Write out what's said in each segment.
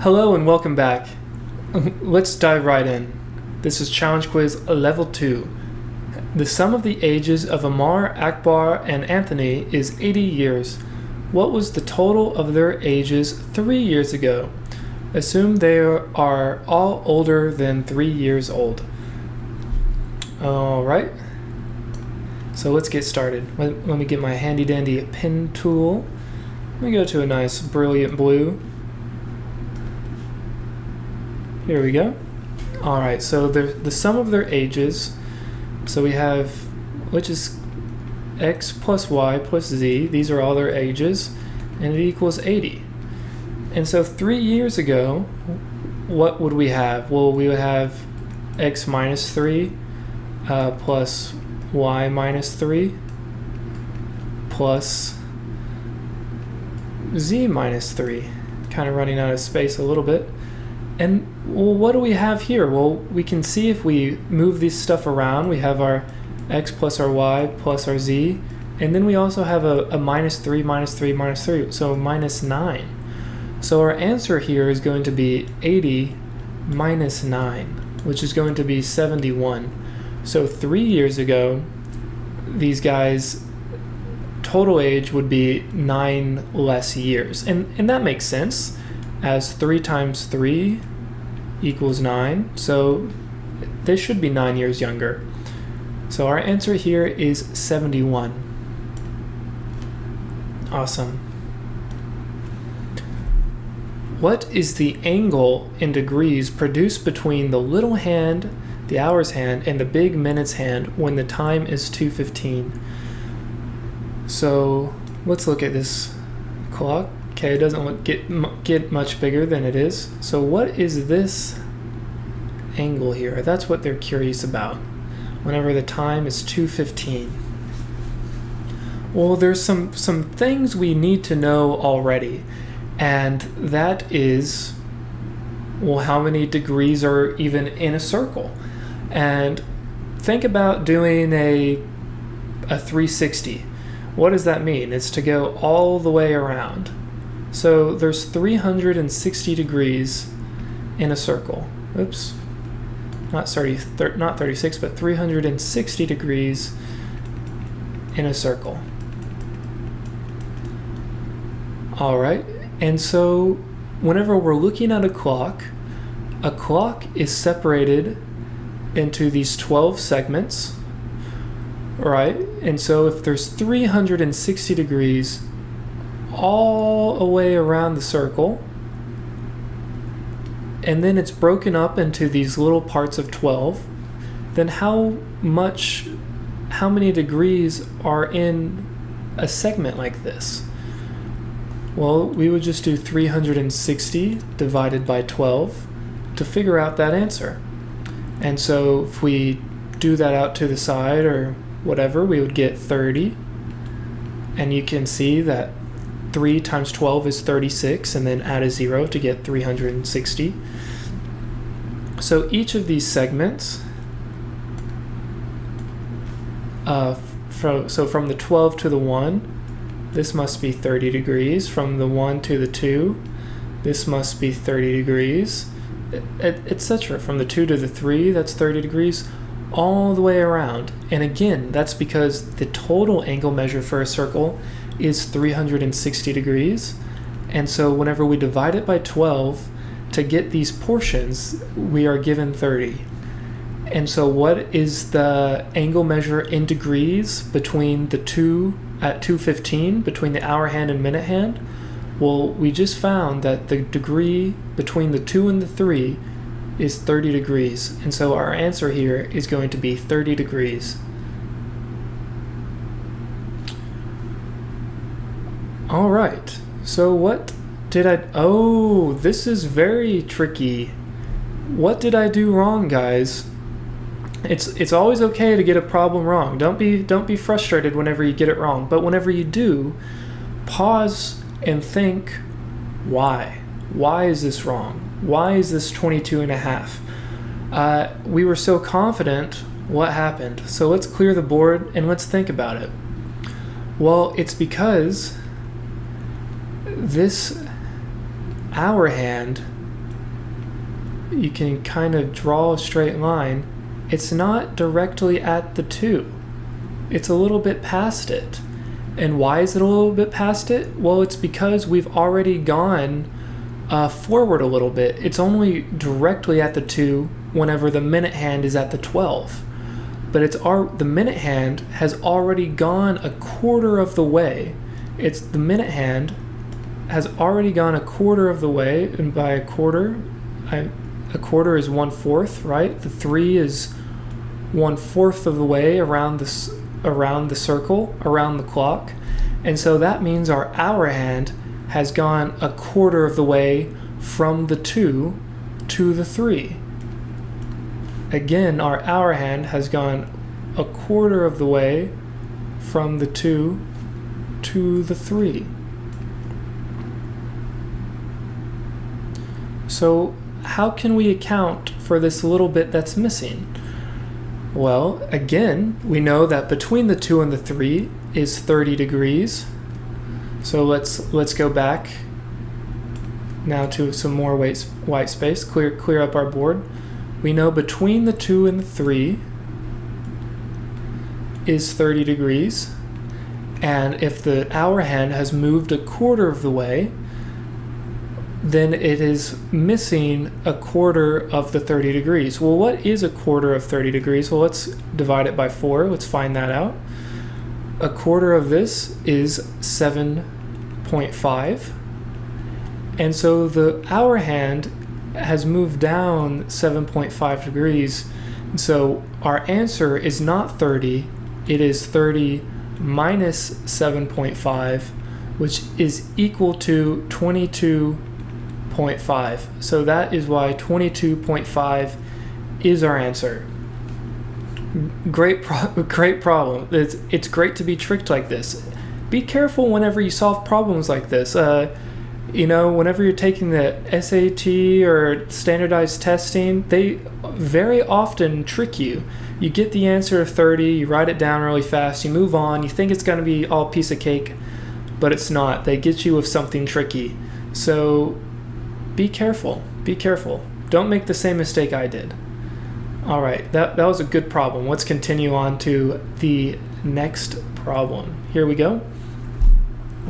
Hello and welcome back. Let's dive right in. This is Challenge Quiz Level 2. The sum of the ages of Amar, Akbar, and Anthony is 80 years. What was the total of their ages 3 years ago? Assume they are all older than 3 years old. Alright. So let's get started. Let me get my handy dandy pen tool. Let me go to a nice brilliant blue. Here we go. Alright, so the sum of their ages, so we have, which is x plus y plus z, these are all their ages, and it equals 80. And so 3 years ago, what would we have? Well, we would have x minus 3 plus y minus 3 plus z minus 3. Kind of running out of space a little bit. And well, what do we have here? Well, we can see if we move this stuff around, we have our x plus our y plus our z, and then we also have a minus 3, minus 3, minus 3, so minus 9. So our answer here is going to be 80 minus 9, which is going to be 71. So 3 years ago, these guys' total age would be 9 less years. And that makes sense, as 3 times 3 equals 9, so they should be 9 years younger. So our answer here is 71. Awesome. What is the angle in degrees produced between the little hand, the hour's hand, and the big minute's hand when the time is 2:15? So let's look at this clock. Okay, it doesn't get much bigger than it is. So what is this angle here? That's what they're curious about whenever the time is 2:15. Well, there's some things we need to know already, and that is, well, how many degrees are even in a circle? And think about doing a 360. What does that mean? It's to go all the way around. So there's 360 degrees in a circle. Oops. Not 36, but 360 degrees in a circle. All right. And so whenever we're looking at a clock is separated into these 12 segments, right? And so if there's 360 degrees all the way around the circle, and then it's broken up into these little parts of 12, then how many degrees are in a segment like this? Well, we would just do 360 divided by 12 to figure out that answer. And so if we do that out to the side or whatever, we would get 30. And you can see that 3 times 12 is 36, and then add a 0 to get 360. So each of these segments, from the 12 to the 1, this must be 30 degrees. From the 1 to the 2, this must be 30 degrees, etc. From the 2 to the 3, that's 30 degrees, all the way around. And again, that's because the total angle measure for a circle is 360 degrees. And so whenever we divide it by 12 to get these portions, we are given 30. And so what is the angle measure in degrees between the two at 2:15, between the hour hand and minute hand? Well, we just found that the degree between the 2 and the 3 is 30 degrees. And so our answer here is going to be 30 degrees. All right, so what did oh, this is very tricky. What did I do wrong, guys? It's always okay to get a problem wrong. Don't be frustrated whenever you get it wrong. But whenever you do, pause and think, why? Why is this wrong? Why is this 22 and a half? We were so confident. What happened? So let's clear the board and let's think about it. Well, it's because this hour hand you can kind of draw a straight line. It's not directly at the 2. It's a little bit past it. And why is it a little bit past it? Well, it's because we've already gone forward a little bit. It's only directly at the 2 whenever the minute hand is at the 12. But the minute hand has already gone a quarter of the way. The minute hand has already gone a quarter of the way, and by a quarter is 1/4, right? The 3 is 1/4 of the way around the circle, around the clock. And so that means our hour hand has gone a quarter of the way from the 2 to the 3. Again, our hour hand has gone a quarter of the way from the 2 to the 3. So how can we account for this little bit that's missing? Well, again, we know that between the 2 and the 3 is 30 degrees. So let's go back now to some more white space, clear up our board. We know between the 2 and the 3 is 30 degrees. And if the hour hand has moved a quarter of the way, then it is missing a quarter of the 30 degrees. Well, what is a quarter of 30 degrees? Well, let's divide it by 4. Let's find that out. A quarter of this is 7.5. And so the hour hand has moved down 7.5 degrees. So our answer is not 30. It is 30 minus 7.5, which is equal to 22.5. So that is why 22.5 is our answer. Great problem. It's great to be tricked like this. Be careful whenever you solve problems like this. Whenever you're taking the SAT or standardized testing, they very often trick you. You get the answer of 30, you write it down really fast, you move on, you think it's going to be all piece of cake, but it's not. They get you with something tricky. So be careful. Be careful. Don't make the same mistake I did. All right, that was a good problem. Let's continue on to the next problem. Here we go.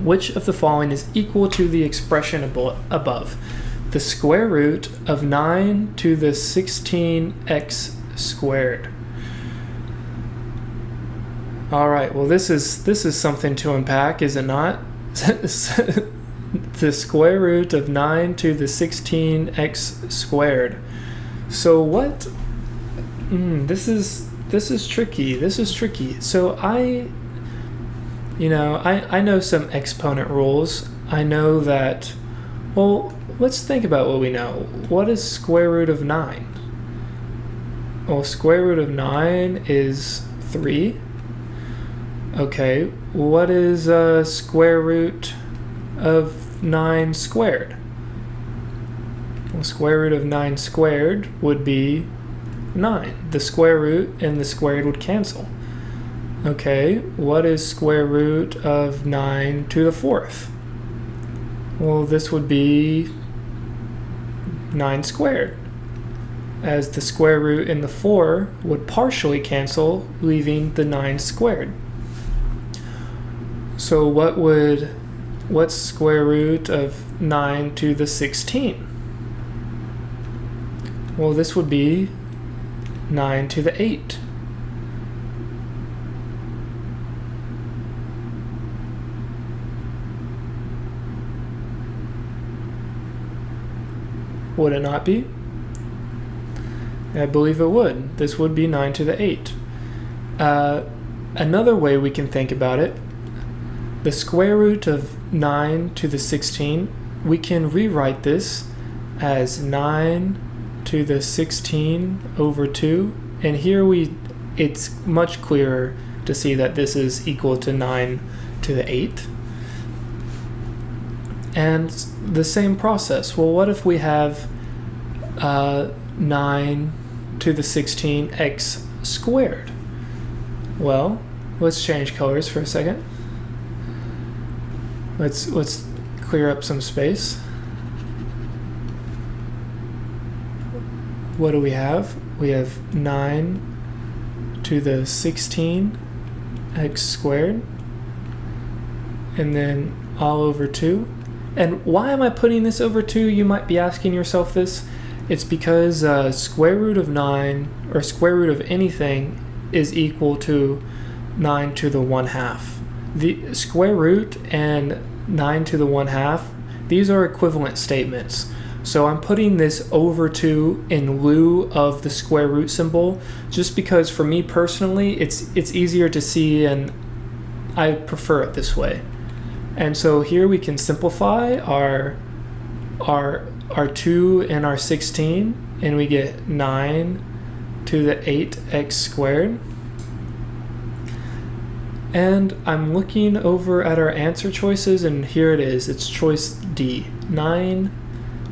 Which of the following is equal to the expression above? The square root of 9 to the 16x squared. All right, well, this is something to unpack, is it not? The square root of 9 to the 16x squared. So what? This is tricky. This is tricky. So I know some exponent rules. I know that. Well, let's think about what we know. What is square root of 9? Well, square root of 9 is 3. Okay, what is square root of 9 squared? Well, square root of 9 squared would be 9. The square root and the squared would cancel. Okay, what is square root of 9 to the 4th? Well, this would be 9 squared, as the square root and the 4 would partially cancel, leaving the 9 squared. So what's square root of 9 to the 16? Well, this would be 9 to the 8. Would it not be? I believe it would. This would be 9 to the 8. Another way we can think about it, the square root of 9 to the 16, we can rewrite this as 9 to the 16 over 2. And here it's much clearer to see that this is equal to 9 to the 8. And the same process. Well, what if we have 9 to the 16x squared? Well, let's change colors for a second. Let's clear up some space. what do we have? We have 9 to the 16 x squared, and then all over 2. And why am I putting this over 2? You might be asking yourself this. It's because square root of 9, or square root of anything, is equal to 9 to the 1/2. The square root and 9 to the 1/2, these are equivalent statements. So I'm putting this over 2 in lieu of the square root symbol, just because for me personally, it's easier to see, and I prefer it this way. And so here we can simplify our 2 and our 16, and we get 9 to the 8x squared. And I'm looking over at our answer choices, and here it is. It's choice D, 9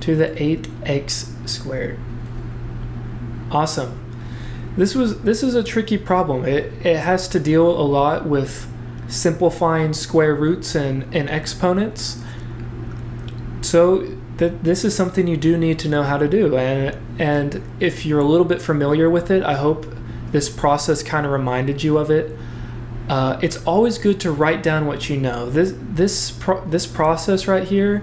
to the 8x squared. Awesome. This is a tricky problem. It has to deal a lot with simplifying square roots and exponents. So this is something you do need to know how to do. And if you're a little bit familiar with it, I hope this process kind of reminded you of it. It's always good to write down what you know. This process right here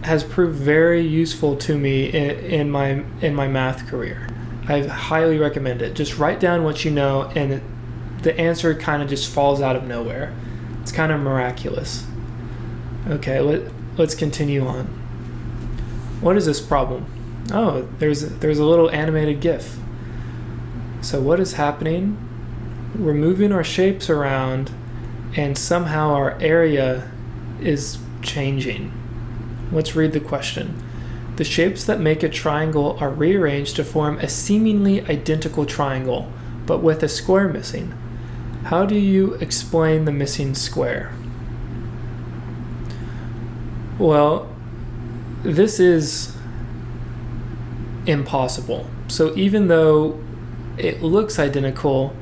has proved very useful to me in my math career. I highly recommend it. Just write down what you know, and the answer kind of just falls out of nowhere. It's kind of miraculous. Okay, let's continue on. What is this problem? Oh, there's a little animated GIF. So what is happening? We're moving our shapes around, and somehow our area is changing. Let's read the question. The shapes that make a triangle are rearranged to form a seemingly identical triangle, but with a square missing. How do you explain the missing square? Well, this is impossible. So even though it looks identical,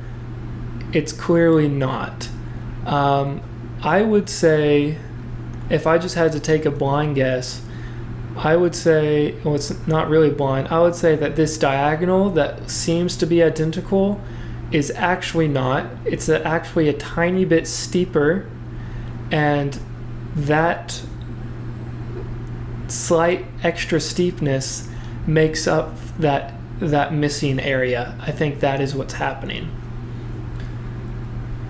it's clearly not. I would say, if I just had to take a blind guess, I would say, well, it's not really blind, I would say that this diagonal that seems to be identical is actually not. It's actually a tiny bit steeper, and that slight extra steepness makes up that missing area. I think that is what's happening.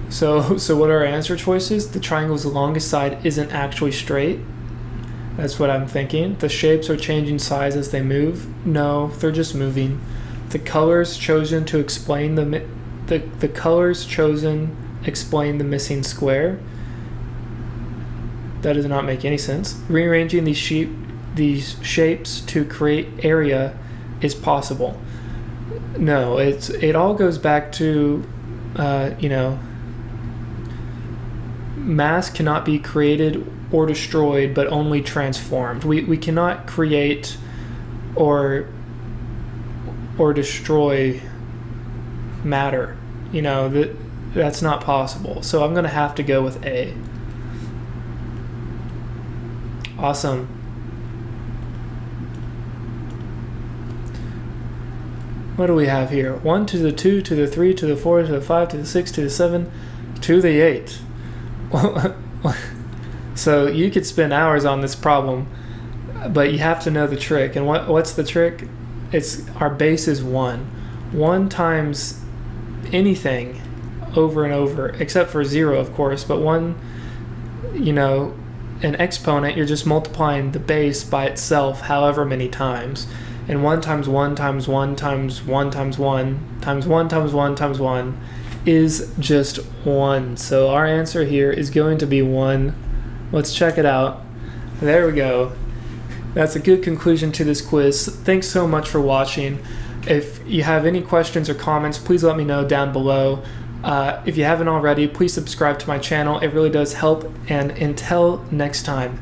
So what are our answer choices? The triangle's longest side isn't actually straight. That's what I'm thinking. The shapes are changing size as they move. No, they're just moving. The colors chosen to explain the colors chosen explain the missing square. That does not make any sense. Rearranging these shapes to create area is possible. No, it all goes back to mass cannot be created or destroyed, but only transformed. We cannot create or destroy matter. That's not possible. So I'm going to have to go with A. Awesome. What do we have here? 1 to the 2 to the 3 to the 4 to the 5 to the 6 to the 7 to the 8. So you could spend hours on this problem, but you have to know the trick. And what's the trick? It's our base is 1. 1 times anything over and over, except for 0, of course. But 1, an exponent, you're just multiplying the base by itself however many times. And 1 times 1 times 1 times 1 times 1 times 1 times 1 times 1 is just 1. So our answer here is going to be 1. Let's check it out. There we go. That's a good conclusion to this quiz. Thanks so much for watching. If you have any questions or comments, please let me know down below. If you haven't already, please subscribe to my channel. It really does help. And until next time,